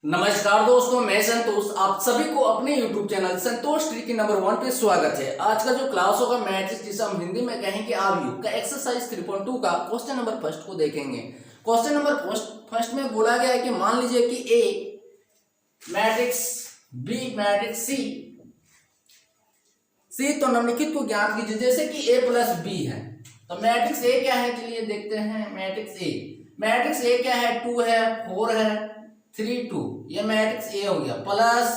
नमस्कार दोस्तों, मैं संतोष। आप सभी को अपने YouTube चैनल संतोष ट्रिक नंबर 1 पे स्वागत है। आज का जो क्लास होगा मैथ्स, जिसे हम हिंदी में कहेंगे आरयू का एक्सरसाइज 3.2 का क्वेश्चन नंबर फर्स्ट को देखेंगे। क्वेश्चन नंबर फर्स्ट में बोला गया है कि मान लीजिए कि ए मैट्रिक्स बी मैट्रिक्स सी तो निम्नलिखित को ज्ञात कीजिए। जैसे कि ए प्लस बी है तो मैट्रिक्स ए क्या है, चलिए देखते हैं। मैट्रिक्स ए क्या है, 2 है, 4 है, 3 2, ये मैट्रिक्स ए हो गया। प्लस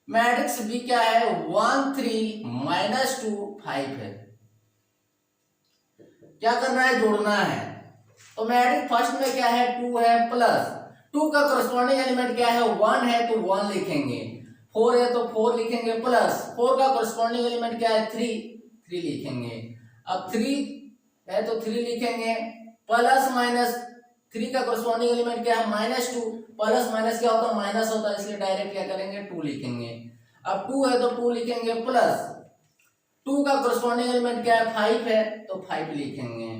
मैट्रिक्स बी क्या है, 1 3 -2 5 है। क्या करना है, जोड़ना है। तो मैट्रिक्स फर्स्ट में क्या है, 2 है, प्लस 2 का करस्पॉन्डिंग एलिमेंट क्या है, 1 है तो 1 लिखेंगे। 4 है तो 4 लिखेंगे, प्लस 4 का करस्पॉन्डिंग एलिमेंट क्या है, 3 लिखेंगे। अब 3 है तो 3 लिखेंगे, प्लस माइनस 3 का करस्पॉन्डिंग एलिमेंट क्या है, -2। प्लस माइनस क्या होता है, माइनस होता है, इसलिए डायरेक्ट क्या करेंगे, 2 लिखेंगे। अब 2 है तो 2 लिखेंगे, प्लस 2 का करस्पॉन्डिंग एलिमेंट क्या है, 5 है तो 5 लिखेंगे।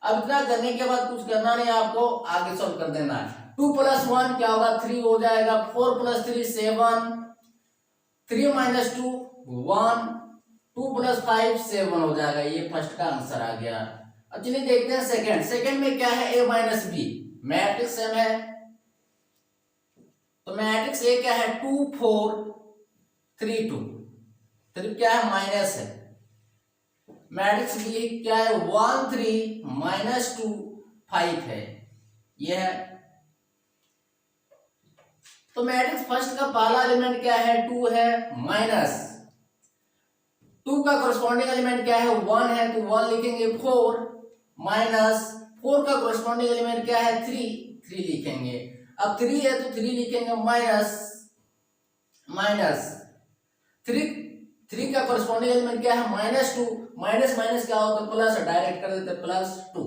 अब इतना करने के बाद कुछ करना नहीं, आपको आगे सॉल्व कर देना है। 2 + 1 क्या होगा, 3 हो जाएगा। 4 + 3 7, 3 - 2 1, 2 + 5 7 हो जाएगा। ये फर्स्ट का आंसर आ गया। अब चलिए देखते हैं सेकंड में क्या है, a - b मैट्रिक्स सेम है। तो मैट्रिक्स a क्या है, 2 4 3 2, 3 क्या है, माइनस है। मैट्रिक्स b क्या है, 1 3 -2 5 है, ये है। तो मैट्रिक्स फर्स्ट का पहला एलिमेंट क्या है, 2 है, माइनस 2 का करस्पॉन्डिंग एलिमेंट क्या है, 1 है तो 1 लिखेंगे। 4 माइनस 4 का करस्पॉन्डिंग एलिमेंट क्या है, 3 लिखेंगे। अब 3 है तो 3 लिखेंगे, माइनस 3 का करस्पॉन्डिंग एलिमेंट क्या है, -2। माइनस माइनस क्या होता है, प्लस, डायरेक्ट कर देते +2।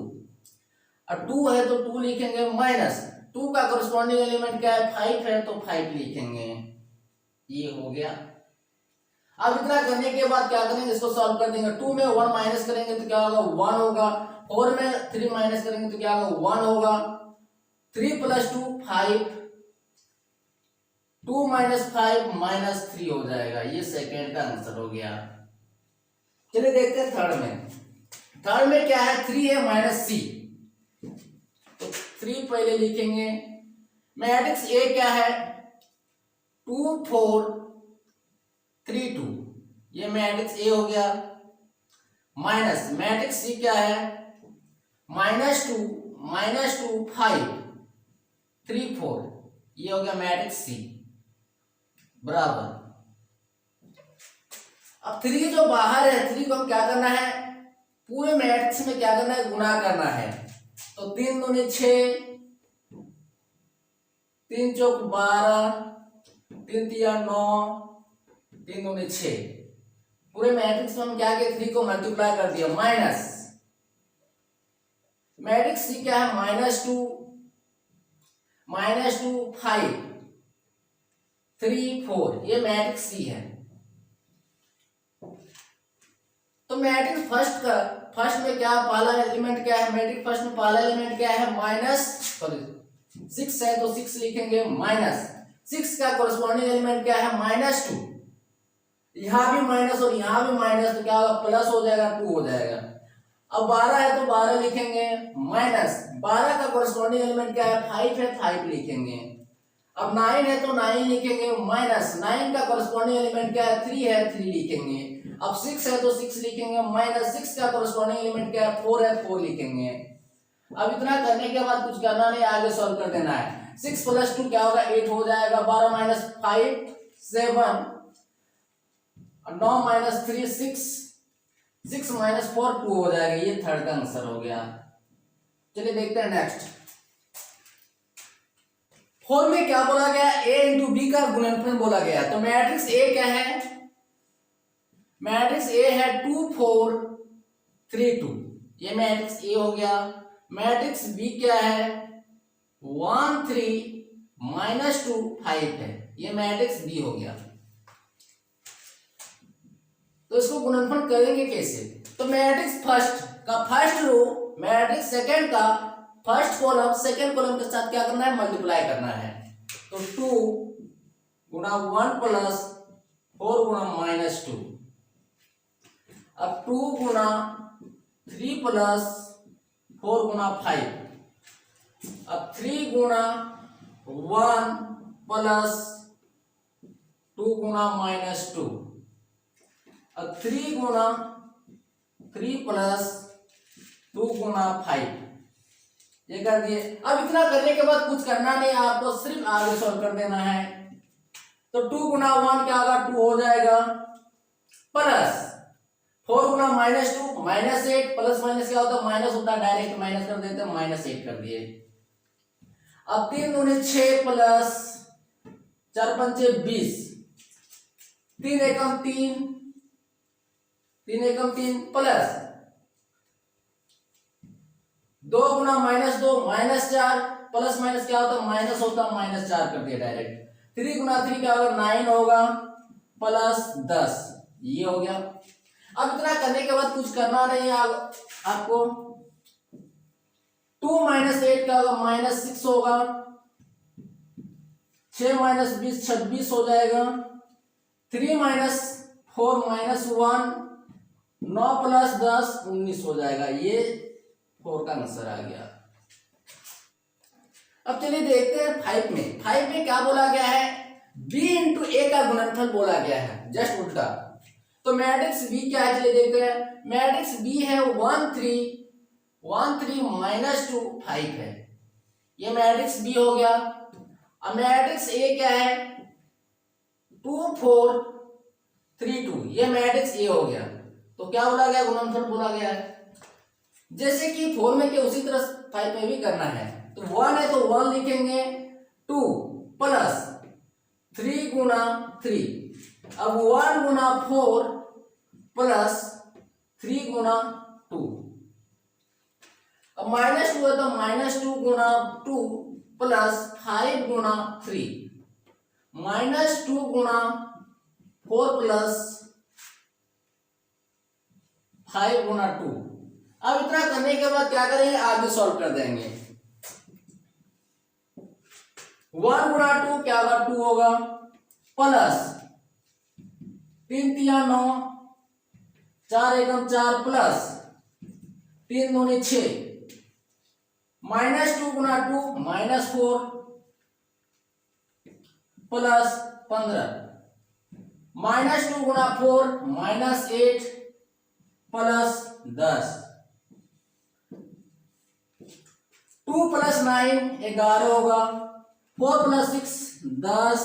अब 2 है तो 2 लिखेंगे, माइनस 2 का करस्पॉन्डिंग एलिमेंट क्या है, 5 है तो 5 लिखेंगे। ये हो गया। अब इतना करने के बाद क्या करेंगे, इसको सॉल्व कर देंगे। 2 में 1 माइनस करेंगे तो क्या होगा, 1 होगा। 4 में 3 माइनस करेंगे तो क्या होगा, 1 होगा। 3 + 2 5, 2 - 5 -3 हो जाएगा। ये सेकेंड का आंसर हो गया। चलिए देखते हैं थर्ड में क्या है, 3 है -c तो 3 पहले लिखेंगे। मैट्रिक्स ए क्या है, 2 4 3 2, ये मैट्रिक्स ए हो गया। माइनस मैट्रिक्स सी क्या है, -2 5 3 4, ये हो गया मैट्रिक्स सी, बराबर। अब 3 जो बाहर है, 3 को हम क्या करना है, पूरे मैट्रिक्स में क्या करना है, गुणा करना है। तो 3 दूनी 6, 3 चौक 12, 3 तिया 9, 3 दूनी 6। पूरे मैट्रिक्स में हम क्या किया, 3 को मल्टीप्लाई कर दिया। माइनस मैट्रिक्स सी क्या है, -2 5 3 4, ये मैट्रिक्स सी है। तो मैट्रिक्स फर्स्ट में क्या, पहला एलिमेंट क्या है, मैट्रिक्स फर्स्ट में पहला एलिमेंट क्या है, 6 है तो 6 लिखेंगे। माइनस 6 का कोरस्पॉन्डिंग एलिमेंट क्या है, -2। यहां भी माइनस और यहां भी माइनस तो क्या होगा, प्लस हो जाएगा, 2 हो जाएगा। अब 12 है तो 12 लिखेंगे, माइनस 12 का कोरस्पॉन्डिंग एलिमेंट क्या है, 5 है, 5 लिखेंगे। अब 9 है तो 9 लिखेंगे, माइनस 9 का कोरस्पॉन्डिंग एलिमेंट क्या है, 3 है, 3 लिखेंगे। अब 6 है तो 6 लिखेंगे, माइनस 6 का कोरस्पॉन्डिंग एलिमेंट क्या है, 4 है, 4 लिखेंगे। अब इतना करने के बाद कुछ करना नहीं, आगे सॉल्व कर देना है। 6 + 2 क्या होगा, 8 हो जाएगा। 12 - 5 7, 9 - 3 6, 6 - 4 2 हो जाएगा। ये थर्ड का आंसर हो गया। चलिए देखते हैं नेक्स्ट। 4 में क्या बोला गया, a × b का गुणनफल बोला गया। तो मैट्रिक्स a क्या है, मैट्रिक्स a है 2 4 3 2, ये मैट्रिक्स a हो गया। मैट्रिक्स b क्या है, 1 3 -2 5 है, ये मैट्रिक्स b हो गया। तो इसको गुणनफल करेंगे कैसे, तो मैट्रिक्स फर्स्ट का फर्स्ट रो, मैट्रिक्स सेकंड का फर्स्ट कॉलम सेकेंड कॉलम के साथ क्या करना है, मल्टीप्लाई करना है। तो 2 गुना 1 प्लस 4 गुना -2। अब 2 गुना 3 प्लस 4 गुना 5। अब 3 गुना 1 प्लस 2 गुना -2। अब 3 गुना 3 प्लस 2 गुना 5 ये कर दिए। अब इतना करने के बाद कुछ करना नहीं, आपको सिर्फ आगे सॉल्व कर देना है। तो 2 गुना 1 क्या होगा, 2 हो जाएगा, प्लस 4 गुना -2 -8, प्लस माइनस क्या होता है, माइनस होता है, डायरेक्ट माइनस कर देते हैं, -8 कर दिए। अब 3 दूनी 6 प्लस 4 पंचे 20, 3 एकम 3, 3 एकम 3 प्लस 2 गुना -2 -4, प्लस माइनस क्या होता है, माइनस होता है, -4 कर दिया डायरेक्ट। 3 गुना 3 क्या होगा, 9 होगा, प्लस 10 ये हो गया। अब इतना करने के बाद कुछ करना नहीं है आपको। 2 - 8 क्या होगा, -6 होगा, 6 - 20 26 हो जाएगा, 3 - 4 -1 9 प्लस 10 19 हो जाएगा। ये 4 का आंसर आ गया। अब चलिए देखते हैं 5 में। 5 में क्या बोला गया है, b इंटू ए का गुणनफल बोला गया है, जस्ट उल्टा। तो मैट्रिक्स b क्या है, चलिए देखते हैं। मैट्रिक्स b है 1 3 1 3 -2 5 है, ये मैट्रिक्स b हो गया। अब मैट्रिक्स a क्या है, 2 4 3 2, ये मैट्रिक्स a हो गया। तो क्या बोला गया, गुणनफल बोला गया है। जैसे कि 4 में के उसी तरह 5 में भी करना है। तो 1 है तो 1 लिखेंगे, 2 प्लस 3 गुना 3, अब 1 गुना 4 प्लस 3 गुना 2। अब -2 है तो -2 गुना 2 प्लस 5 गुना 3, -2 गुना 4 प्लस 5 गुना 2। अब इतना करने के बाद क्या करेंगे, आगे सॉल्व कर देंगे। 1 गुना 2 क्या होगा, 2 होगा, प्लस 3 3 9 4 एकम 4 प्लस 3 दूनी 6, -2 गुना 2 -4 प्लस 15, -2 गुना 4 -8 प्लस 10, 2 प्लस 9 11 होगा, 4 प्लस 6 10,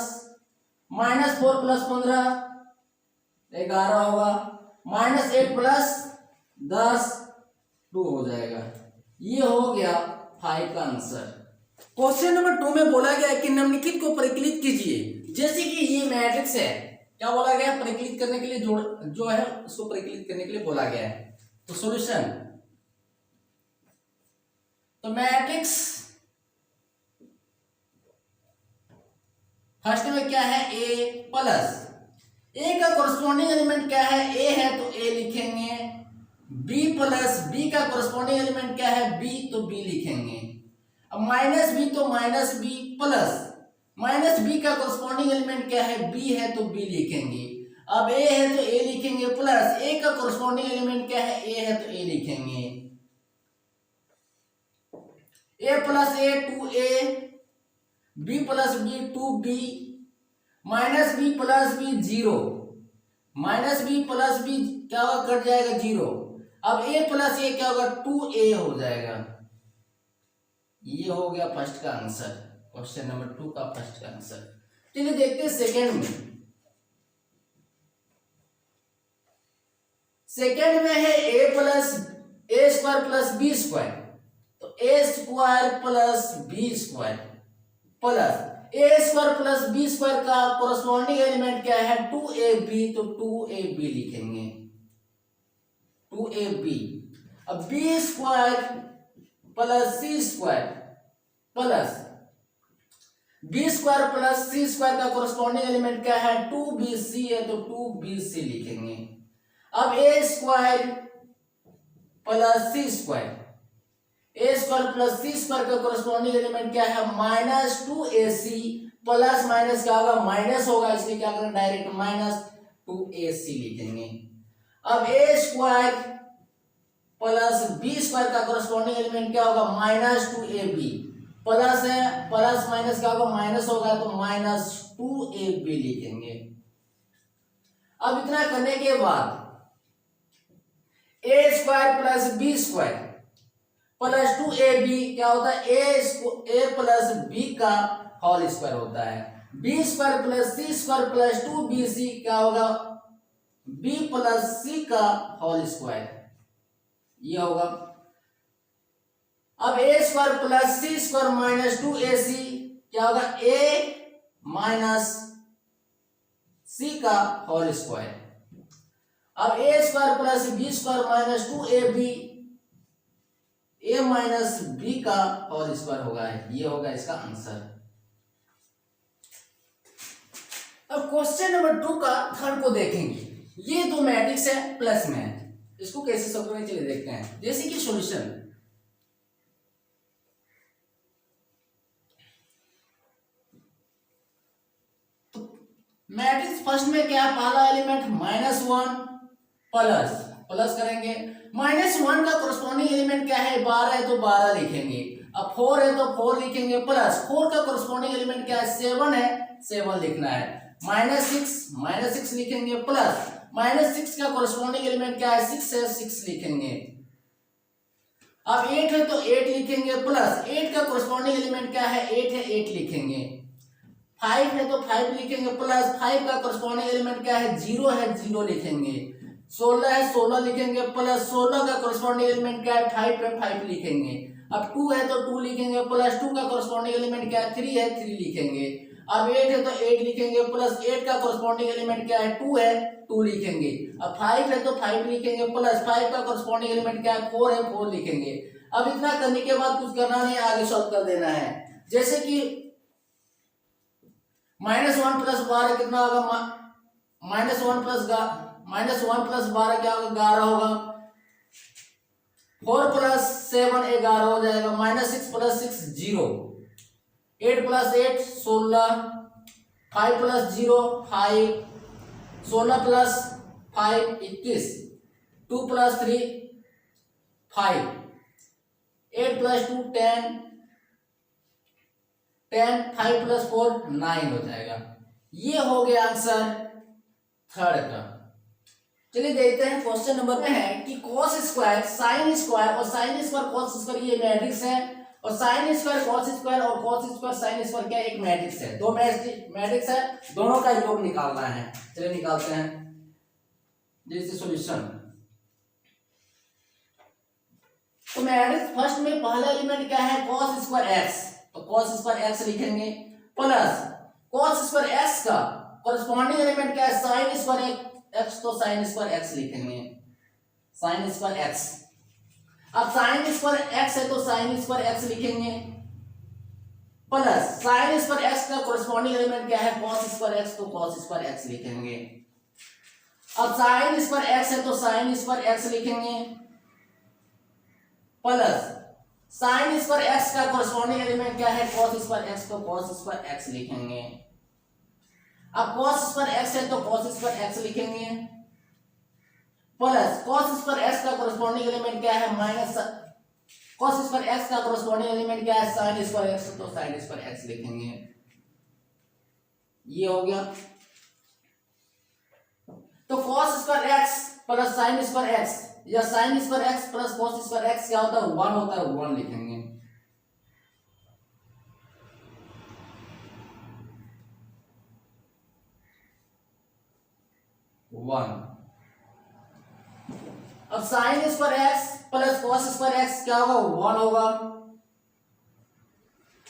-4 प्लस 15 11 होगा, -8 प्लस 10 2 हो जाएगा। ये हो गया 5 का आंसर। क्वेश्चन नंबर 2 में बोला गया है कि निम्नलिखित को परिकलित कीजिए। जैसे कि ये मैट्रिक्स है, क्या बोला गया है, परिकलित करने के लिए जो है उसको परिकलित करने के लिए बोला गया है। तो सॉल्यूशन, तो मैट्रिक्स फर्स्ट में क्या है, ए प्लस ए का कोरस्पॉन्डिंग एलिमेंट क्या है, ए है तो ए लिखेंगे, बी प्लस बी का कोरस्पॉन्डिंग एलिमेंट क्या है, बी तो बी लिखेंगे। अब माइनस बी तो minus B plus minus B का कोरस्पॉन्डिंग एलिमेंट क्या है, बी है तो बी लिखेंगे। अब ए है तो ए लिखेंगे, प्लस ए का कोरस्पॉन्डिंग एलिमेंट क्या है, ए है तो ए लिखेंगे। A plus A 2a, B plus B 2b, minus B plus B 0, minus B plus B क्या होगा, कट जाएगा 0। अब a प्लस ए क्या होगा, 2a हो जाएगा। ये हो गया फर्स्ट का आंसर, क्वेश्चन नंबर 2 का फर्स्ट का आंसर। चलिए देखते हैं सेकेंड में। सेकेंड में है a plus A square plus B square, तो A square plus B square plus A square plus B square का कोरस्पॉन्डिंग एलिमेंट क्या है, 2ab, तो 2ab लिखेंगे, 2ab। अब B square plus C square plus B square plus C square का corresponding element क्या है, 2bc है तो 2bc A square plus C square का कोरस्पॉन्डिंग एलिमेंट क्या है माइनस 2ac प्लस माइनस क्या होगा माइनस होगा, इसलिए क्या करेंगे डायरेक्ट माइनस 2ac लिखेंगे। अब A square plus B square का कोरस्पॉन्डिंग एलिमेंट क्या होगा माइनस 2ab प्लस है प्लस माइनस क्या होगा माइनस होगा तो माइनस 2ab लिखेंगे। अब इतना करने के बाद A square plus B square plus 2ab क्या होता है ए प्लस बी का होल स्क्वायर होता है, B square plus C square plus 2bc क्या होगा बी प्लस सी का होल स्क्वायर, ये होगा। अब A square plus C square minus 2ac क्या होगा ए माइनस सी का होल स्क्वायर। अब A square plus B square minus 2ab A minus B का होल स्क्वायर होगा, ये होगा इसका आंसर। अब क्वेश्चन नंबर 2 का थर्ड को देखेंगे। ये दो मैट्रिक्स है प्लस में है, इसको कैसे सॉल्व करेंगे चलिए देखते हैं। जैसे कि सॉल्यूशन तो मैट्रिक्स फर्स्ट में क्या पहला एलिमेंट -1 प्लस करेंगे, -1 का कोरस्पॉन्डिंग एलिमेंट क्या है 12 है तो 12 लिखेंगे। अब 4 है तो 4 लिखेंगे प्लस 4 का कोरस्पॉन्डिंग एलिमेंट क्या है 7 है 7 लिखना है। -6 लिखेंगे प्लस -6 का कोरस्पॉन्डिंग एलिमेंट क्या है 6 है 6 लिखेंगे। अब 8 है तो 8 लिखेंगे प्लस 8 का कोरस्पॉन्डिंग एलिमेंट क्या है 8 है 8 लिखेंगे। 5 है तो 5 लिखेंगे प्लस 5 का कोरस्पॉन्डिंग एलिमेंट क्या है 0 है 0 लिखेंगे। 16 है 16 लिखेंगे प्लस 16 का कोरस्पॉन्डिंग एलिमेंट क्या है 5 है 5 लिखेंगे। अब 2 है तो 2 लिखेंगे प्लस 2 का कोरस्पॉन्डिंग एलिमेंट क्या है 3 लिखेंगे। अब 8 है तो 8 लिखेंगे प्लस 8 का कोरस्पॉन्डिंग एलिमेंट क्या है 2 है 2 लिखेंगे। अब 5 है तो 5 लिखेंगे प्लस 5 का कोरस्पॉन्डिंग एलिमेंट क्या है 4 लिखेंगे। अब इतना करने के बाद कुछ करना नहीं, आगे सॉल्व कर देना है। जैसे कि -1 प्लस 12 कितना होगा -1 प्लस 12 क्या होगा 11 होगा। 4 प्लस 7 11 हो जाएगा। -6 plus 6 0, 8 plus 8 16, 5 plus 0 5, 16 plus 5 21, 2 plus 3 5, 8 plus 2 10, 5 plus 4 9 हो जाएगा। ये हो गया आंसर थर्ड का। चलिए देखते हैं क्वेश्चन नंबर में है कि cos स्क्वायर sin स्क्वायर और sin स्क्वायर cos स्क्वायर ये मैट्रिक्स है और sin स्क्वायर cos स्क्वायर और cos स्क्वायर sin स्क्वायर क्या एक मैट्रिक्स है। दो मैट्रिक्स है, दोनों का योग निकालना है। चलिए निकालते हैं। जैसे सॉल्यूशन तो मैट्रिक्स फर्स्ट में पहला एलिमेंट क्या है cos स्क्वायर x, तो cos स्क्वायर x लिखेंगे प्लस cos स्क्वायर x का कोरस्पॉन्डिंग एलिमेंट क्या है sin स्क्वायर x, तो sin स्क्वायर x लिखेंगे sin स्क्वायर x। अब sin स्क्वायर x है तो sin स्क्वायर x लिखेंगे प्लस sin स्क्वायर x का कोरस्पॉन्डिंग एलिमेंट क्या है cos स्क्वायर x, तो cos स्क्वायर x लिखेंगे। अब sin स्क्वायर x है तो sin स्क्वायर x लिखेंगे प्लस sin स्क्वायर x का कोरस्पॉन्डिंग एलिमेंट क्या है cos स्क्वायर x, तो cos स्क्वायर x लिखेंगे। अब cos स्क्वायर x है तो cos स्क्वायर x लिखेंगे प्लस cos स्क्वायर x का कोरस्पॉन्डिंग एलिमेंट क्या है माइनस cos स्क्वायर x का कोरस्पॉन्डिंग एलिमेंट क्या है sin स्क्वायर x, तो sin स्क्वायर x लिखेंगे। ये हो गया। तो cos square x plus sin square x या sin square x plus cos square x क्या होता है 1 होता है, 1 लिखेंगे। अब sin square x plus cos square x क्या होगा 1 होगा।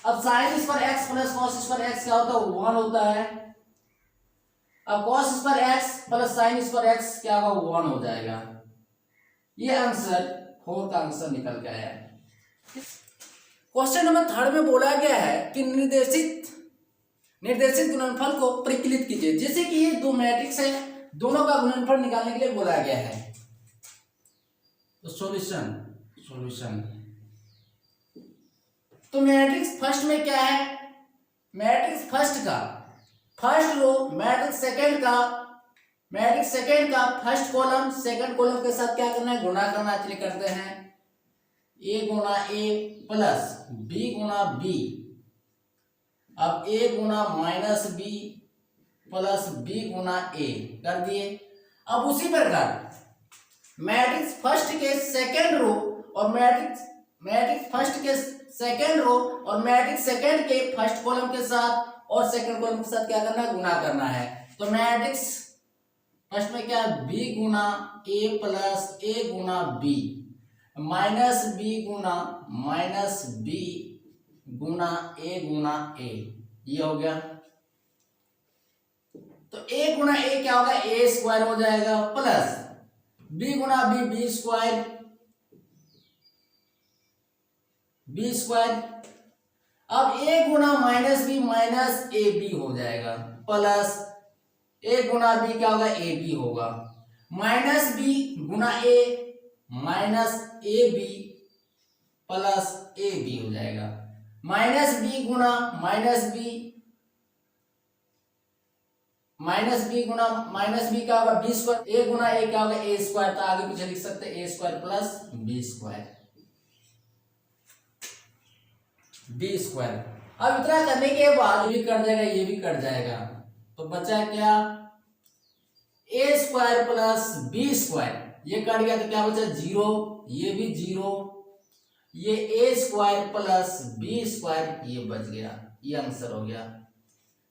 अब sin square x plus cos square x क्या होता है 1 होता है। अब cos square x plus sin square x क्या होगा 1 हो जाएगा। ये आंसर 4 का आंसर निकल के आया है। क्वेश्चन नंबर 3 में बोला गया है कि निर्देशित गुणनफल को परिकलित कीजिए। जैसे कि ये दो मैट्रिक्स है, दोनों का गुणनफल निकालने के लिए बोला गया है। तो सॉल्यूशन तो मैट्रिक्स फर्स्ट में क्या है, मैट्रिक्स फर्स्ट का फर्स्ट रो मैट्रिक्स सेकंड का फर्स्ट कॉलम सेकंड कॉलम के साथ क्या करना है, गुणा करना। चलिए करते हैं, ए गुना ए प्लस बी गुना बी, अब ए गुना माइनस बी प्लस बी गुना ए कर दिए। अब उसी प्रकार मैट्रिक्स फर्स्ट के सेकंड रो और मैट्रिक्स फर्स्ट के सेकंड रो और मैट्रिक्स सेकंड के फर्स्ट कॉलम के साथ और सेकंड कॉलम के साथ क्या करना है, गुणा करना है। तो मैट्रिक्स फर्स्ट में क्या है, बी गुना ए प्लस ए गुना बी माइनस बी गुना माइनस बी गुना ए, ये हो गया। तो ए गुना ए क्या होगा, ए स्क्वायर हो जाएगा प्लस बी गुना बी, बी स्क्वायर। अब ए गुना minus B minus A B हो जाएगा प्लस ए गुना बी क्या होगा, ए बी होगा, माइनस बी गुना A minus A B plus A B हो जाएगा, माइनस बी गुना माइनस बी क्या होगा, बी स्क्वायर, ए गुना ए क्या होगा, ए स्क्वायर। तो आगे पीछे लिख सकते हैं, ए स्क्वायर प्लस बी स्क्वायर। अब इतना करने के बाद ये भी कट जाएगा, ये भी कट जाएगा, तो बचा क्या, ए स्क्वायर प्लस बी स्क्वायर, ये कट गया तो क्या बचा, जीरो, ये भी जीरो, ये ए स्क्वायर प्लस बी स्क्वायर ये बच गया, ये आंसर हो गया।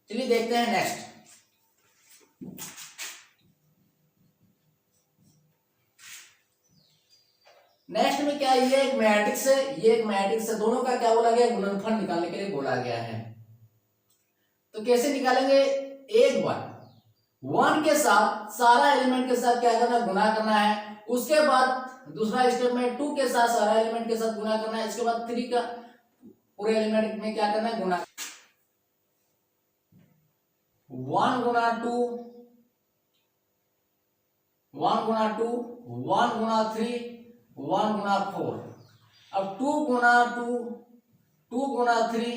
चलिए देखते हैं नेक्स्ट। नेक्स्ट में क्या, ये एक मैट्रिक्स है, ये एक मैट्रिक्स है, दोनों का क्या बोला गया, गुणनफल निकालने के लिए बोला गया है। तो कैसे निकालेंगे, एक बार वन के साथ सारा एलिमेंट के साथ क्या करना है, गुणा करना है। उसके बाद दूसरा स्टेप में टू के साथ सारा एलिमेंट के साथ गुणा करना है। इसके बाद थ्री का पूरे एलिमेंट में क्या करना है, गुणा। वन गुना टू, वन गुना टू, वन गुना थ्री, वन गुना फोर। अब टू गुना टू, टू गुना थ्री,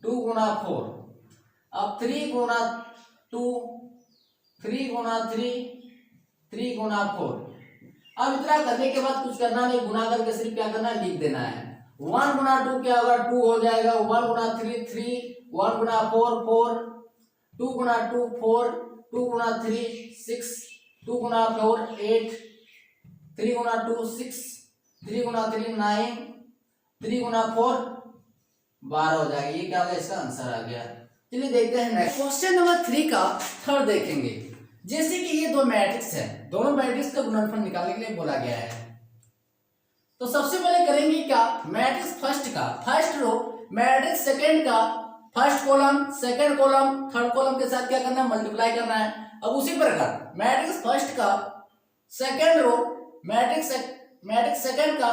टू गुना फोर। अब थ्री गुना टू, थ्री गुना थ्री, थ्री गुना फोर। अब इतना करने के बाद कुछ करना नहीं, गुना करके सिर्फ क्या करना है, लिख देना है। वन गुना टू क्या होगा, टू हो जाएगा, वन गुना थ्री थ्री, वन गुना फोर फोर, टू गुना टू फोर, टू गुना थ्री सिक्स, टू गुना फोर एट, थ्री गुना टू सिक्स, थ्री गुना थ्री नाइन, थ्री गुना फोर 12 हो जाएगा। ये क्या होगा, इसका आंसर आ गया। चलिए देखते हैं नेक्स्ट क्वेश्चन नंबर 3 का थर्ड देखेंगे। जैसे कि ये दो मैट्रिक्स है, दोनों मैट्रिक्स का गुणनफल निकालने के लिए बोला गया है। तो सबसे पहले करेंगे क्या, मैट्रिक्स फर्स्ट का फर्स्ट रो मैट्रिक्स सेकंड का first column second column third column के साथ क्या करना है, मल्टीप्लाई करना है। अब उसी प्रकार मैट्रिक्स फर्स्ट का सेकंड रो मैट्रिक्स सेकंड का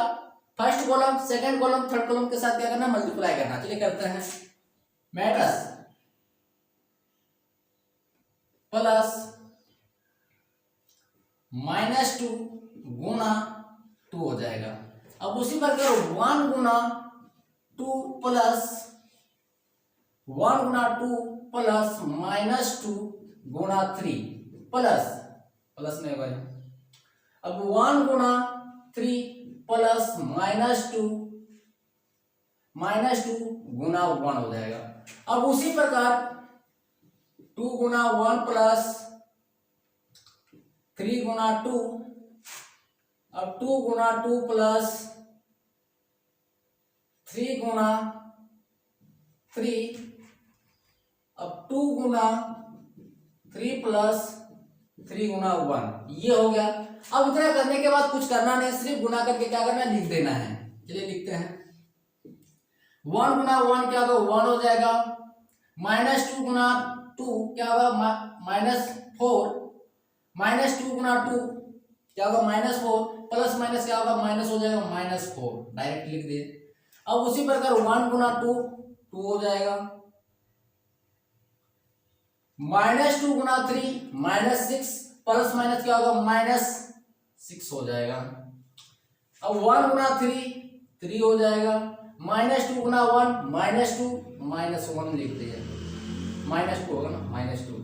first column second column third column के साथ क्या करना है, मल्टीप्लाई करना। चलिए करते हैं, मैट्रिक्स प्लस माइनस टू गुना टू हो जाएगा। अब उसी प्रकार वन गुना टू प्लस वन गुना टू प्लस माइनस टू गुना थ्री प्लस नहीं होगा। अब वन गुना थ्री प्लस माइनस टू गुना वन हो जाएगा। अब उसी प्रकार टू गुना वन प्लस थ्री गुना टू, अब टू गुना टू प्लस थ्री गुना थ्री, अब टू गुना थ्री प्लस थ्री गुना वन, ये हो गया। अब इतना करने के बाद कुछ करना नहीं, सिर्फ गुना करके क्या करना है, लिख देना है। चलिए लिखते हैं, वन गुना वन क्या होगा, वन हो जाएगा, माइनस टू गुना टू क्या होगा, माइनस फोर, माइनस टू गुना टू क्या होगा, माइनस फोर, प्लस माइनस क्या होगा, माइनस हो जाएगा, माइनस फोर, डायरेक्ट लिख दिए। अब उसी प्रकार वन गुना टू टू हो जाएगा, माइनस टू गुना three minus six, plus minus क्या होगा, माइनस सिक्स हो जाएगा। अब वन गुना थ्री थ्री हो जाएगा, -2 गुना 1 -2 -1 लिख दिया, -2 होगा ना, -2।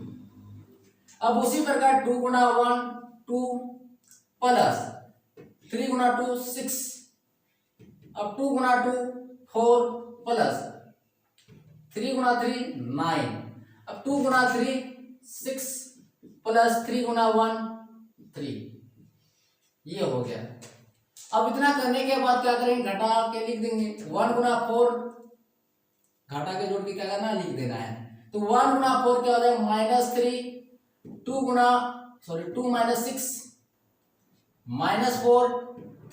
अब उसी प्रकार 2 गुना 1 2 प्लस 3 गुना 2 6, अब 2 गुना 2 4 प्लस 3 गुना 3 9, अब 2 गुना 3 6 प्लस 3 गुना 1 3, ये हो गया। अब इतना करने के बाद क्या करेंगे, घटा के लिख देंगे। 1 गुना 4 घटा के जोड़ के क्या करना, लिख देना है। तो 1 गुना 4 क्या हो जाएगा, -3 2 गुना 2 माइनस 6 -4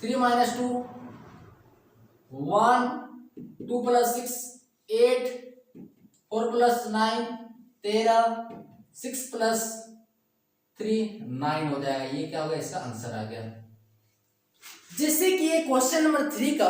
3 -2 1 2 प्लस 6 8 4 प्लस 9 13 6 प्लस 3 9 हो जाएगा। ये क्या होगा, इसका आंसर आ गया। जैसे कि ये क्वेश्चन नंबर 3 का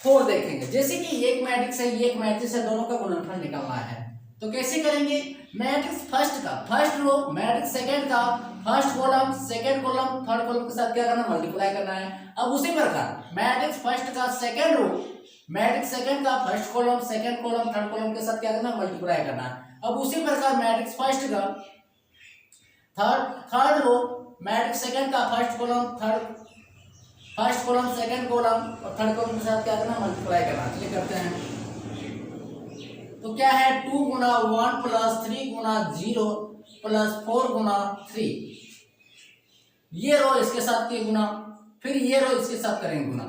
4 देखेंगे। जैसे कि एक मैट्रिक्स है, ये एक मैट्रिक्स है, दोनों का गुणनफल निकालना है। तो कैसे करेंगे, मैट्रिक्स फर्स्ट का फर्स्ट रो, मैट्रिक्स सेकंड का first column, second column, third column के साथ क्या करना, मल्टीप्लाई करना है। अब उसी प्रकार मैट्रिक्स फर्स्ट का सेकंड रो, मैट्रिक्स सेकंड का first column, second column, third column के साथ क्या करना, मल्टीप्लाई करना है। अब उसी प्रकार मैट्रिक्स फर्स्ट का थर्ड रो, मैट्रिक्स सेकंड का first column, first column, second column और थर्ड कॉलम के साथ क्या करना, मल्टीप्लाई करना। चलिए करते हैं। तो क्या है, 2 गुना 1 प्लस 3 गुना 0 प्लस 4 गुना 3, ये रो इसके साथ के गुना, फिर ये रो इसके साथ करेंगे गुना।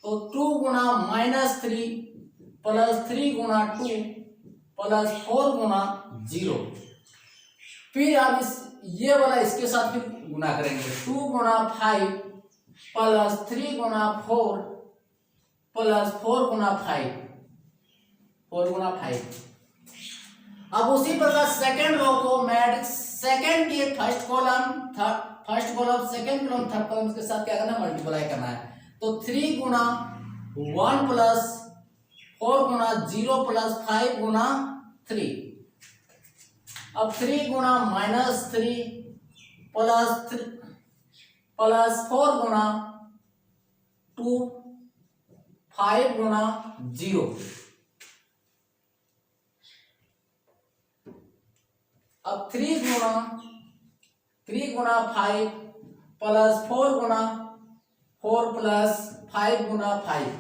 तो 2 गुना -3 प्लस 3 गुना 2 प्लस 4 गुना 0, फिर आप ये वाला इसके साथ फिर गुना करेंगे। 2 गुना 5 प्लस 3 गुना 4 प्लस 4 गुना 5 4 गुना 5। अब उसी प्रकार सेकंड रो को मैट्रिक्स सेकंड के first column, second column, third column के साथ क्या करना, मल्टीप्लाई करना है। तो 3 गुना 1 प्लस 4 गुना 0 प्लस 5 गुना 3। अब 3 गुना -3 प्लस 4 गुना 2 5 गुना 0। अब 3 गुना 5 प्लस 4 गुना 4 प्लस 5 गुना 5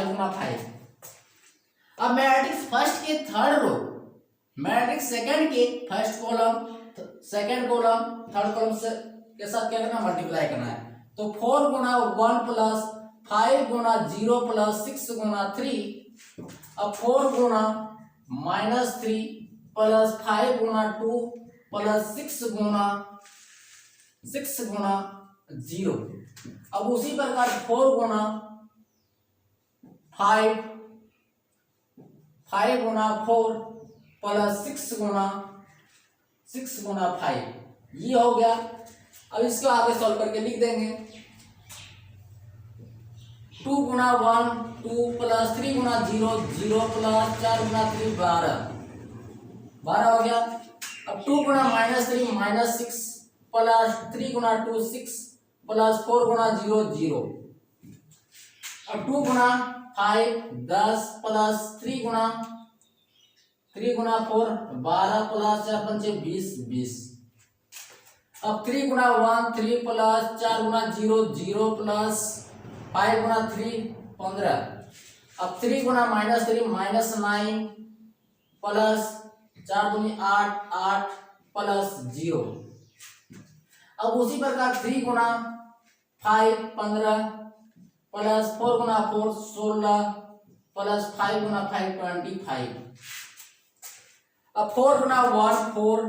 गुना 5। अब मैट्रिक्स फर्स्ट के थर्ड रो, मैट्रिक्स सेकंड के first column, second column, third column से के साथ क्या करना, मल्टीप्लाई करना है। तो 4 गुना 1 प्लस 5 गुना 0 प्लस 6 गुना 3। अब 4 गुना -3 प्लस 5 गुना 2 प्लस 6 गुना 0। अब उसी प्रकार 4 गुना 5 गुना 4 प्लस 6 गुना 5, ये हो गया। अब इसको आगे सॉल्व करके लिख देंगे। 2 गुना 1 2 प्लस 3 गुना 0 0 प्लस 4 गुना 3 12 हो गया। अब 2 गुना -3 -6 प्लस 3 गुना 2 6 प्लस 4 गुना 0 0। अब 2 गुना 5 10 प्लस 3 गुना 4 12 प्लस 4 पंचे 20। अब 3 गुना 1 3 प्लस 4 गुना 0 0 प्लस 5 गुना 3 15। अब 3 गुना -3 -9 प्लस 4 दूनी 8 8 प्लस 0। अब उसी प्रकार 3 गुना 5 15 प्लस 4 गुना 4 16 प्लस 5 गुना 5 25। अब 4 गुना 1 4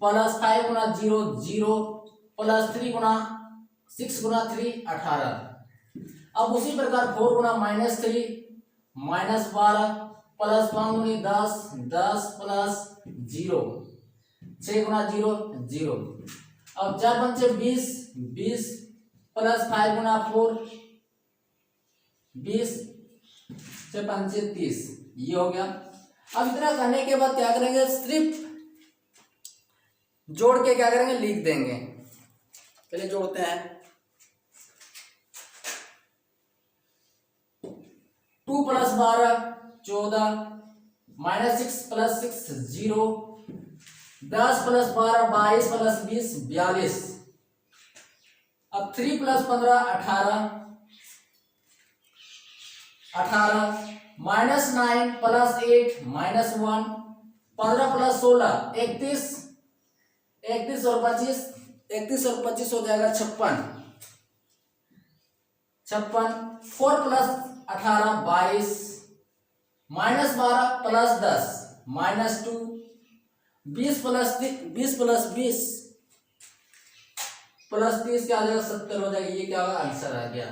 प्लस 5 गुना 0 0 प्लस 3 गुना 6 गुना 3 18। अब उसी प्रकार 4 गुना -3 -12 प्लस 5 गुनी 10 10 प्लस 0 6 गुना 0 0। अब 4 पंचे 20 20 प्लस 5 गुना 4 20 6 पंचे 30, ये हो गया। अब इतना करने के बाद क्या करेंगे, सिर्फ जोड़ के क्या करेंगे, लिख देंगे। चलिए जोड़ते हैं। 2 plus 12 14, minus 6 plus 6 0, 10 plus 12 22 plus 20 42। अब 3 plus 15 18, minus 9 plus 8 minus 1, 15 plus 16 31, 31 और 25, 31 और 25 हो जाएगा 56, 4 plus 18 22, minus 12 plus 10 minus 2, 20 plus 20 plus 30 क्या आ जाएगा 70 हो जाएगा। ये क्या होगा आंसर आ गया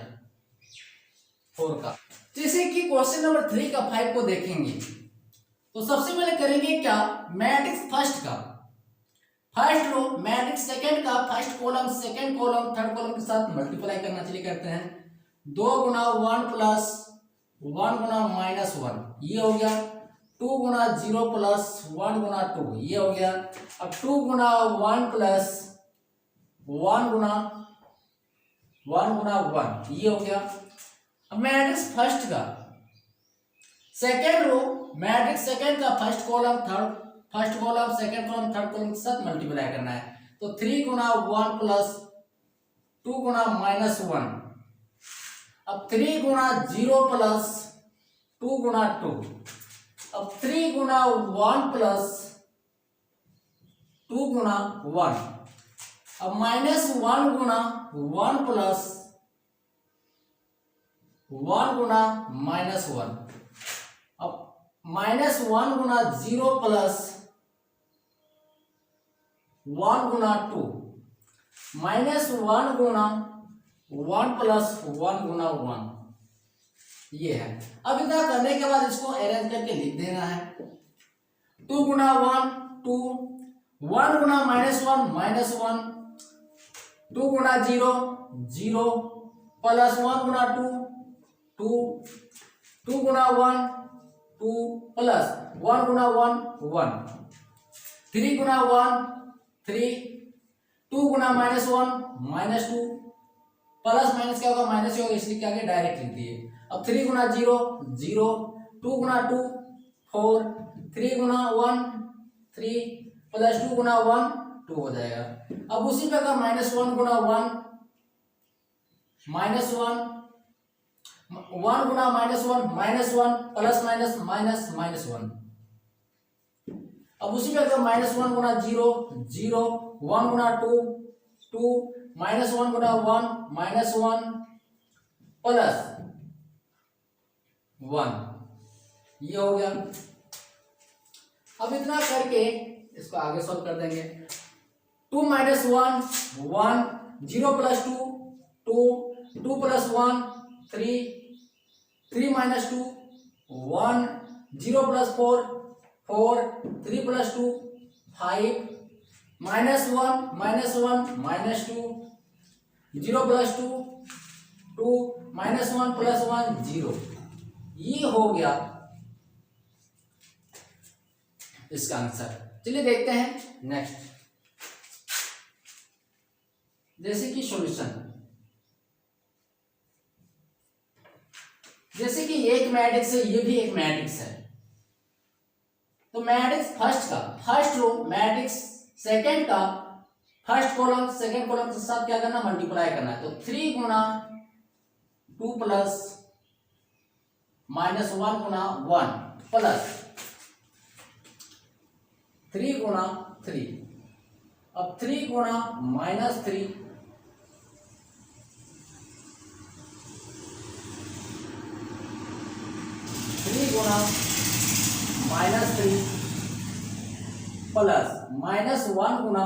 4 का। जैसे कि क्वेश्चन नंबर 3 का 5 को देखेंगे तो सबसे पहले करेंगे क्या, मैट्रिक्स फर्स्ट का फर्स्ट रो, मैट्रिक्स सेकंड का first column second column third column के साथ मल्टीप्लाई करना चलिए करते हैं। 2 गुना 1 प्लस 1 गुना माइनस 1 ये हो गया, 2 गुना 0 प्लस 1 गुना 2 ये हो गया। अब 2 गुना 1 प्लस 1 गुना 1 ये हो गया। अब मैट्रिक्स फर्स्ट का सेकेंड रो, मैट्रिक्स सेकेंड का first column first column second column third column के साथ मल्टीप्लाई करना है। तो 3 गुना 1 प्लस 2 गुना माइनस 1, अब 3 गुना 0 प्लस 2 गुना 2, अब 3 गुना 1 प्लस 2 गुना 1, अब माइनस 1 गुना 1 प्लस 1 गुना माइनस 1, अब माइनस 1 गुना 0 प्लस 1 गुना 2, माइनस 1 गुना 1 प्लस 1 गुना 1 ये है। अब इतना करने के बाद इसको अरेंज करके लिख देना है। 2 गुना 1 2, 1 गुना माइनस 1 माइनस 1, 2 गुना 0 0 प्लस 1 गुना 2 2, 2 गुना 1 2 प्लस 1 गुना 1 1, 3 गुना 1 3, 2 गुना माइनस 1 माइनस 2, प्लस माइनस क्या होगा माइनस होगा इसलिए क्या आगे डायरेक्ट लिख दिए। अब 3 गुना 0 0, 2 गुना 2 4, 3 गुना 1 3 प्लस 2 गुना 1 2 हो जाएगा। अब उसी प्रकार माइनस 1 गुना 1 माइनस 1, 1 गुना minus 1 minus 1 plus minus minus minus 1। अब उसी प्रकार माइनस 1 गुना 0 0, 1 गुना 2 2, माइनस 1 गुना 1 माइनस 1 प्लस 1 ये हो गया। अब इतना करके इसको आगे सॉल्व कर देंगे। 2 minus 1 1, 0 plus 2 2, 2 plus 1 3, 3 minus 2 1, 0 plus 4 4, 3 plus 2 5, minus 1 minus 1 minus 2, 0 plus 2 2, minus 1 plus 1 0 ये हो गया इसका आंसर। चलिए देखते हैं नेक्स्ट। जैसे कि सॉल्यूशन, जैसे कि एक मैट्रिक्स है ये भी एक मैट्रिक्स है। तो मैट्रिक्स फर्स्ट का फर्स्ट रो, मैट्रिक्स सेकंड का फर्स्ट कॉलम सेकंड कॉलम के साथ क्या करना मल्टीप्लाई करना है। तो 3 गुना 2 प्लस माइनस 1 गुना 1 प्लस 3 गुना 3, अब 3 गुना माइनस 3 3 गुना माइनस 3 प्लस माइनस 1 गुना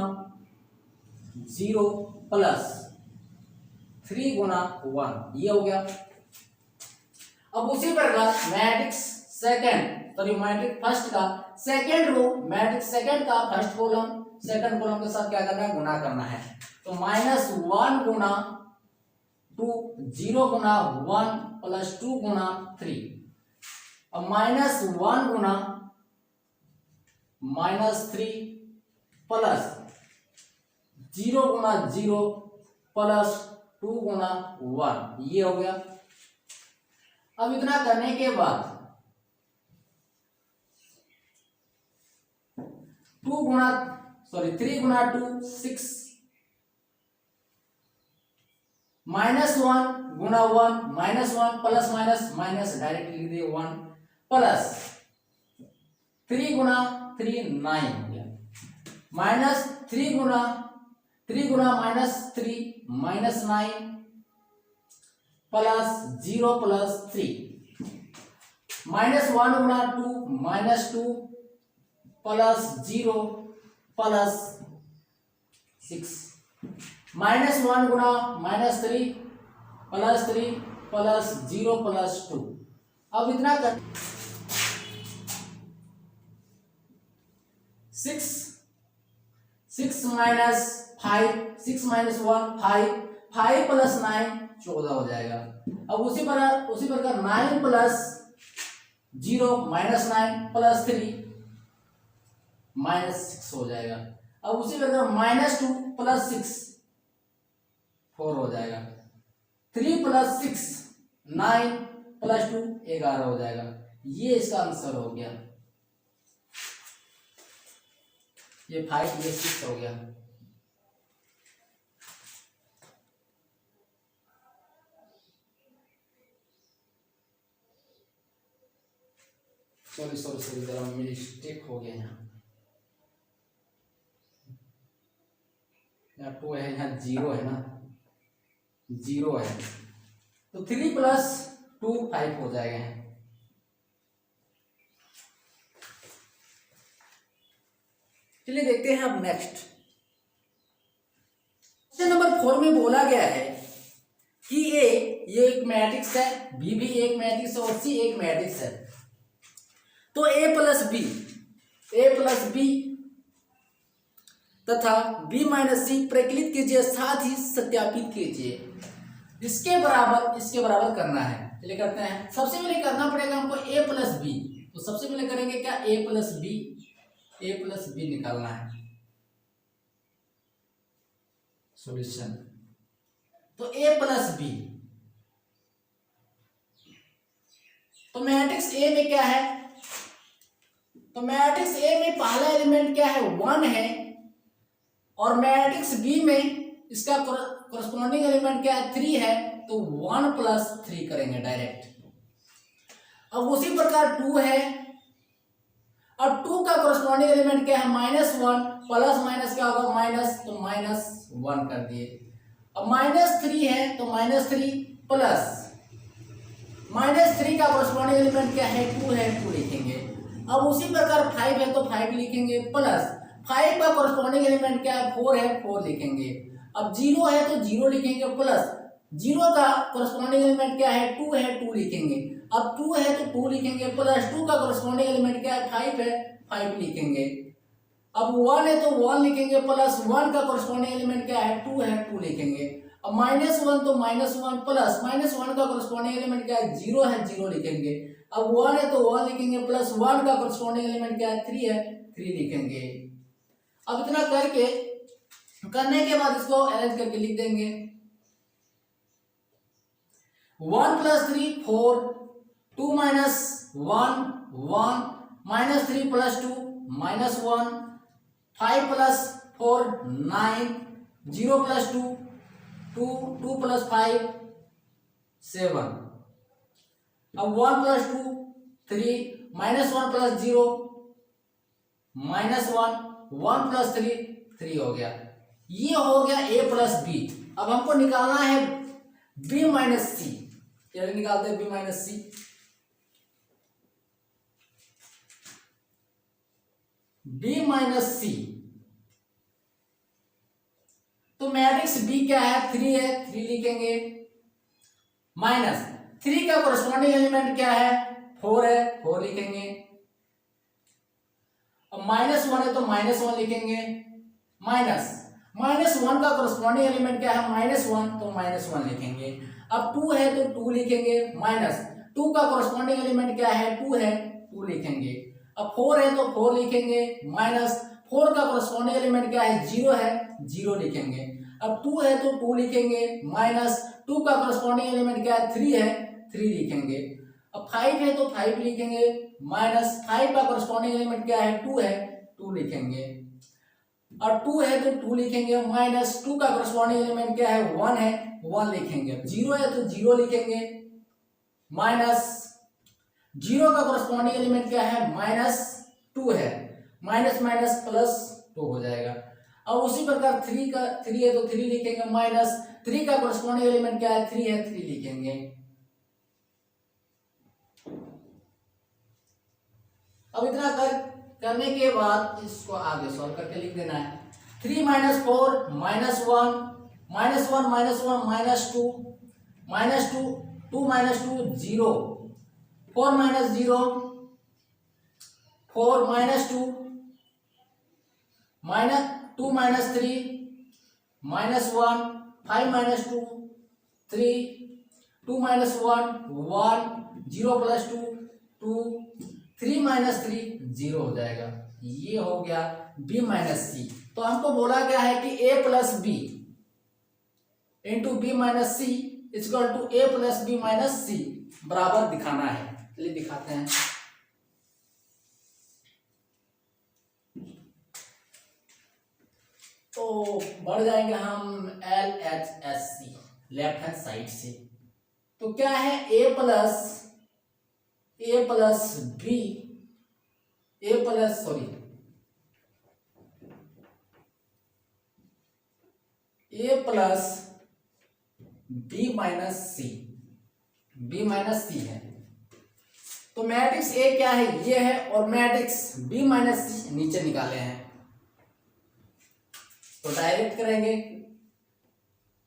0 प्लस 3 गुना 1 ये हो गया। अब उसी प्रकार matrix second sorry matrix first का सेकंड रो, मैट्रिक्स सेकंड का फर्स्ट कॉलम सेकंड कॉलम के साथ क्या करना है गुना करना है। तो माइनस 1 गुना 2 0 गुना 1 प्लस 2 गुना 3, अब माइनस 1 गुना माइनस 3 प्लस 0 गुना 0 प्लस 2 गुना 1 ये हो गया। अब इतना करने के बाद 3 गुना 2 6 -1 गुना 1 -1 प्लस माइनस माइनस डायरेक्ट लिख दिए 1 प्लस 3 गुना 3 9 हो गया माइनस 3 गुना -3 माइनस 9 प्लस 0 प्लस 3 -1 गुना 2 -2 प्लस 0 प्लस 6 -1 गुना -3 प्लस 3 प्लस 0 प्लस 2। अब इतना कर 6 माइनस 5 6 माइनस 1 5 प्लस 9 14 हो जाएगा। अब उसी प्रकार 9 प्लस 0 -9 प्लस 3 -6 हो जाएगा। अब उसी प्रकार -2 प्लस 6 4 हो जाएगा। 3 प्लस 6 9 प्लस 2 11 हो जाएगा। ये इसका आंसर हो गया। ये 5 ये 6 हो गया। सॉरी जरा मिस्टेक हो गया यहाँ 2 है, यहाँ 0 है ना, 0 है तो 3 प्लस 2 5 हो जाएगा। चलिए देखते हैं अब नेक्स्ट क्वेश्चन नंबर 4 में बोला गया है कि ये एक मैट्रिक्स है, बी भी एक मैट्रिक्स है और सी एक मैट्रिक्स है। तो ए प्लस बी तथा बी माइनस सी प्रकलित कीजिए, साथ ही सत्यापित कीजिए। इसके बराबर करना है। चलिए करते हैं। सबसे पहले करना पड़ेगा हमको ए प्लस बी। तो सबसे पहले करेंगे क्या, ए प्लस बी निकालना है सॉल्यूशन। तो ए प्लस बी, तो मैट्रिक्स ए में क्या है, तो मैट्रिक्स ए में पहला एलिमेंट क्या है 1 है और मैट्रिक्स बी में इसका कोरस्पोंडिंग एलिमेंट क्या है 3 है। तो 1 प्लस 3 करेंगे डायरेक्ट। अब उसी प्रकार 2 है और 2 का कोरस्पोंडिंग एलिमेंट क्या है -1 प्लस माइनस क्या होगा माइनस, तो -1 कर दिए। अब -3 है तो -3 प्लस -3 का कोरस्पोंडिंग एलिमेंट क्या है 2 है, 2 लिखेंगे। अब उसी प्रकार 5 है तो 5 लिखेंगे प्लस 5 का कोरस्पोंडिंग एलिमेंट क्या है 4 है, 4 लिखेंगे। अब 0 है तो 0 लिखेंगे प्लस 0 का कोरस्पोंडिंग एलिमेंट क्या है 2 है, 2 लिखेंगे। अब 2 है तो 2 लिखेंगे प्लस 2 का कोरस्पोंडिंग एलिमेंट क्या है 5 है, 5 लिखेंगे। अब 1 है तो 1 लिखेंगे प्लस 1 का कोरस्पोंडिंग एलिमेंट क्या है 2 है, 2 लिखेंगे। अब -1 तो -1 प्लस -1 का कोरस्पोंडिंग एलिमेंट क्या है 0 है, 0 लिखेंगे। अब 1 है तो 1 लिखेंगे प्लस 1 का कोरस्पोंडिंग एलिमेंट क्या है 3 है, 3 लिखेंगे। अब इतना करने के बाद इसको अरेंज करके लिख देंगे। 1 plus 3 4, 2 minus 1 1, -3 plus 2 -1, 5 plus 4 9, 0 plus 2 2 plus 5 7। अब 1 प्लस 2 3, -1 प्लस 0 -1, 1 प्लस 3 3 हो गया। ये हो गया ए प्लस बी। अब हमको निकालना है बी माइनस सी। चलिए निकालते हैं बी माइनस सी। बी माइनस सी, तो मैट्रिक्स बी क्या है 3 है, 3 लिखेंगे माइनस 3 का कोरस्पोंडिंग एलिमेंट क्या है 4 है, 4 लिखेंगे। अब -1 है तो -1 लिखेंगे माइनस -1 का कोरस्पोंडिंग एलिमेंट क्या है -1, तो -1 लिखेंगे। अब 2 है तो 2 लिखेंगे माइनस 2 का कोरस्पोंडिंग एलिमेंट क्या है 2 है, 2 लिखेंगे। अब 4 है तो 4 लिखेंगे माइनस 4 का कोरस्पोंडिंग एलिमेंट क्या है 0 है, 0 लिखेंगे। अब 2 है तो 2 लिखेंगे माइनस 2 का कोरस्पोंडिंग एलिमेंट क्या है 3 है, 3 लिखेंगे। अब 5 है तो 5 लिखेंगे, माइनस 5 का करस्पॉन्डिंग एलिमेंट क्या है, 2 है, 2 लिखेंगे। और 2 है तो 2 लिखेंगे, माइनस 2 का करस्पॉन्डिंग एलिमेंट क्या है, 1 है, 1 लिखेंगे। 0 है तो 0 लिखेंगे, माइनस 0 का करस्पॉन्डिंग एलिमेंट क्या है, माइनस 2 है, माइनस माइनस प्लस 2 हो जाएगा। अब उसी प्रकार 3 है तो 3 लिखेंगे, माइनस 3 का करस्पॉन्डिंग एलिमेंट क्या है, 3 है, 3 लिखेंगे। अब इतना करने के बाद इसको आगे सॉल्व करके लिख देना है। 3 minus 4 minus 1 minus 1 minus 1 minus 2 minus 2 2 minus 2 0 4 minus 0 4 minus 2 minus 2 minus 3 minus 1 5 minus 2 3 2 minus 1 1 0 plus 2 2 3 minus 3 0 हो जाएगा। ये हो गया b माइनस सी। तो हमको बोला गया है कि a plus B into B minus C equal to a plus B minus C बराबर दिखाना है। चलिए दिखाते हैं। तो बढ़ जाएंगे हम LHS लेफ्ट हैंड साइड से। तो क्या है a plus B a plus B minus C है। तो मैट्रिक्स ए क्या है, ये है, और मैट्रिक्स बी माइनस सी नीचे निकाले हैं। तो डायरेक्ट करेंगे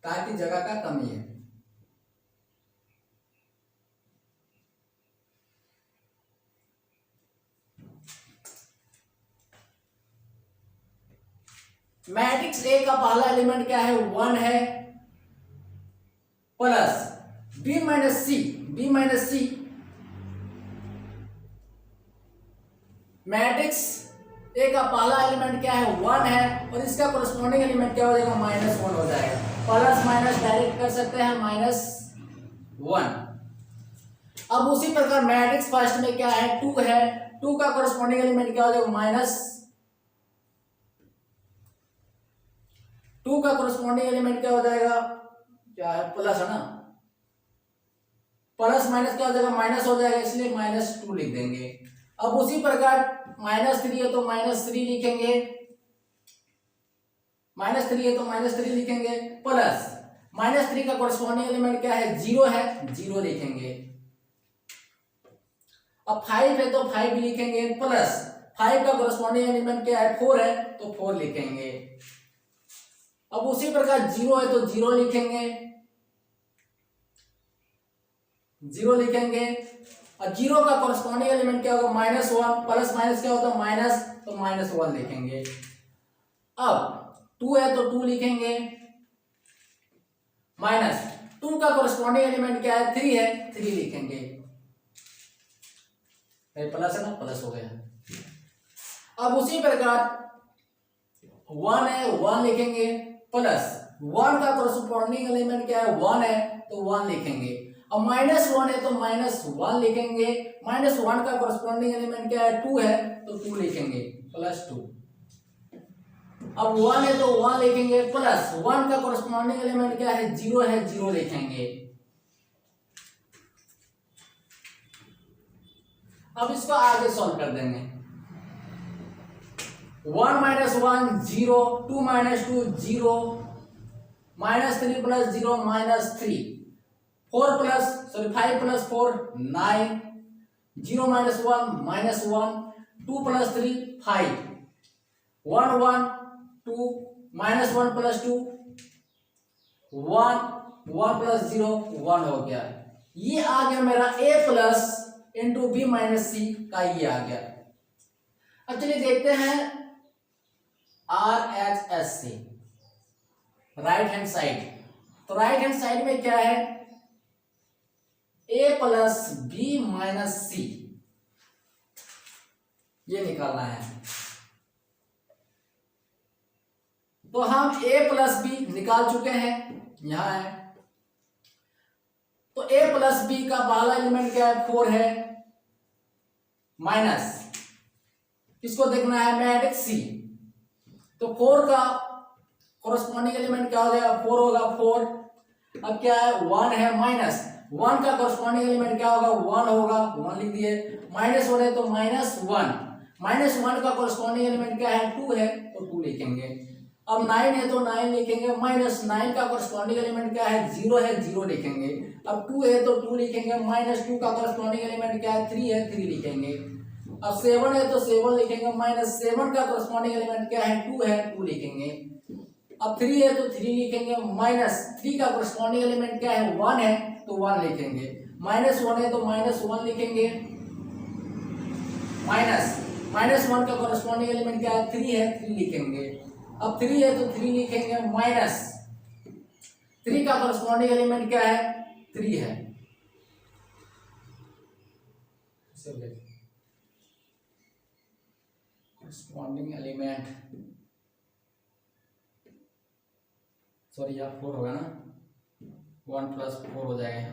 ताकि जगह का कमी है। मैट्रिक्स ए का पहला एलिमेंट क्या है, 1 है, plus B minus C matrix A का पहला एलिमेंट क्या है, 1 है, और इसका कोरस्पॉन्डिंग एलिमेंट क्या हो जाएगा, -1 हो जाएगा। प्लस माइनस डायरेक्ट कर सकते हैं, -1। अब उसी प्रकार मैट्रिक्स फर्स्ट में क्या है, 2 है, 2 का कोरस्पॉन्डिंग एलिमेंट क्या हो जाएगा, -2 का कोरस्पॉन्डिंग एलिमेंट क्या हो जाएगा, क्या है, प्लस है ना, प्लस माइनस क्या हो जाएगा, माइनस हो जाएगा, इसलिए -2 लिख देंगे। अब उसी प्रकार -3 है तो -3 लिखेंगे, -3 है तो -3 लिखेंगे, प्लस -3 का कोरस्पॉन्डिंग एलिमेंट क्या है, 0 है, 0 लिखेंगे। अब 5 है तो 5 लिखेंगे, प्लस 5 का कोरस्पॉन्डिंग एलिमेंट क्या है, 4 है, तो 4 लिखेंगे। अब उसी प्रकार 0 है तो 0 लिखेंगे, 0 लिखेंगे, और 0 का कोरस्पॉन्डिंग एलिमेंट क्या होगा, -1, प्लस माइनस क्या होता है, माइनस, तो -1 लिखेंगे। अब 2 है तो 2 लिखेंगे, माइनस 2 का कोरस्पॉन्डिंग एलिमेंट क्या है, 3 है, 3 लिखेंगे। प्लस है ना, प्लस हो गया। अब उसी प्रकार 1 है, 1 लिखेंगे, प्लस 1 का कोरस्पॉन्डिंग एलिमेंट क्या है, 1 है, तो 1 लिखेंगे। अब -1 है तो -1 लिखेंगे, -1 का कोरस्पॉन्डिंग एलिमेंट क्या है, 2 है, तो 2 लिखेंगे, +2। अब 1 है तो 1 लिखेंगे, प्लस 1 का कोरस्पॉन्डिंग एलिमेंट क्या है, 0 है, 0 लिखेंगे। अब इसको आगे सॉल्व कर देंगे। 1 - 1 0, 2 - 2 0, -3 + 0 -3, 5 + 4 9, 0 - 1 -1, 2 + 3 5, 1 1 2, -1 + 2 1, 1 + 0 1 हो गया। ये आ गया मेरा a plus into B minus C का, ये आ गया। अब चलिए देखते हैं RHS से राइट हैंड साइड। तो राइट हैंड साइड में क्या है, a प्लस बी माइनस सी, ये निकालना है। तो हम a प्लस बी निकाल चुके हैं, यहां है। तो a प्लस बी का पहला एलिमेंट क्या है, 4 है, माइनस किसको देखना है, मैट्रिक्स सी। तो 4 का कोरस्पॉन्डिंग एलिमेंट क्या हो जाएगा, 4 होगा, 4। अब क्या है, 1 है, माइनस 1 का कोरस्पॉन्डिंग एलिमेंट क्या होगा, 1 होगा, 1 लिख दिए। -1 है तो -1, -1 का कोरस्पॉन्डिंग एलिमेंट क्या है, 2 है, तो 2 लिखेंगे। अब 9 है तो 9 लिखेंगे, -9 का कोरस्पॉन्डिंग एलिमेंट क्या है, 0 है, 0 लिखेंगे। अब 2 है तो 2 लिखेंगे, -2 का कोरस्पॉन्डिंग एलिमेंट क्या है, 3 है, 3 लिखेंगे। अब 7 है तो 7 लिखेंगे, -7 का कोरस्पॉन्डिंग एलिमेंट क्या है, 2 है, 2 लिखेंगे। अब 3 है तो 3 लिखेंगे, -3 का कोरस्पॉन्डिंग एलिमेंट क्या है, 1 है, तो 1 लिखेंगे। -1 है तो -1 लिखेंगे, -1 का कोरस्पॉन्डिंग एलिमेंट क्या है, 3 है, 3 लिखेंगे। अब 3 है तो 3 लिखेंगे, -3 का कोरस्पॉन्डिंग एलिमेंट क्या है, 3 है। कोरस्पॉन्डिंग एलिमेंट, सॉरी यहाँ 4 होगा ना, 1 + 4 हो जाएगा।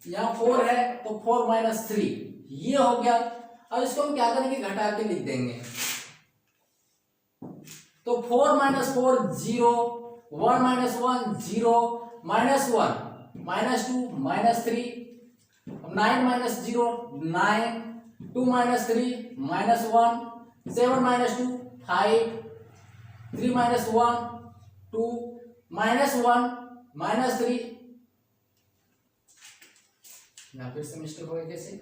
यहाँ 4 है तो 4 - 3 ये हो गया। अब इसको हम क्या करेंगे, घटा के लिख देंगे। तो 4 - 4 0, 1 - 1 0, -1 -2 -3, 9 - 0 9, 2 - 3 -1, 7 - 2 5, 3 - 1 2, -1 -3। यहाँ फिर से मिस्टेक हो गई, कैसे,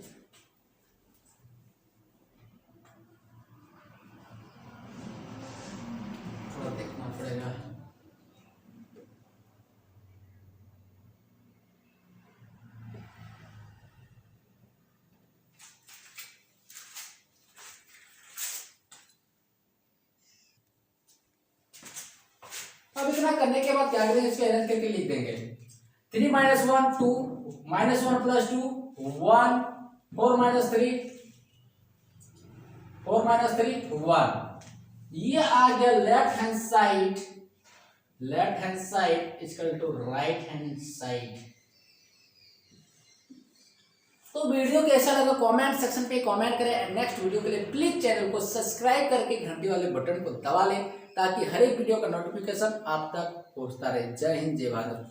थोड़ा देखना पड़ेगा। अब इतना करने के बाद क्या करेंगे, इसको अरेंज करके लिख देंगे। 3 - 1 2, -1 + 2 1, 4 - 3 1। ये आ गया left hand side equal to right hand side. तो वीडियो कैसा लगा कमेंट सेक्शन पे कमेंट करें। एंड नेक्स्ट वीडियो के लिए प्लीज चैनल को सब्सक्राइब करके घंटी वाले बटन को दबा लें ताकि हर एक वीडियो का नोटिफिकेशन आप तक पहुंचता रहे। जय हिंद, जय भारत।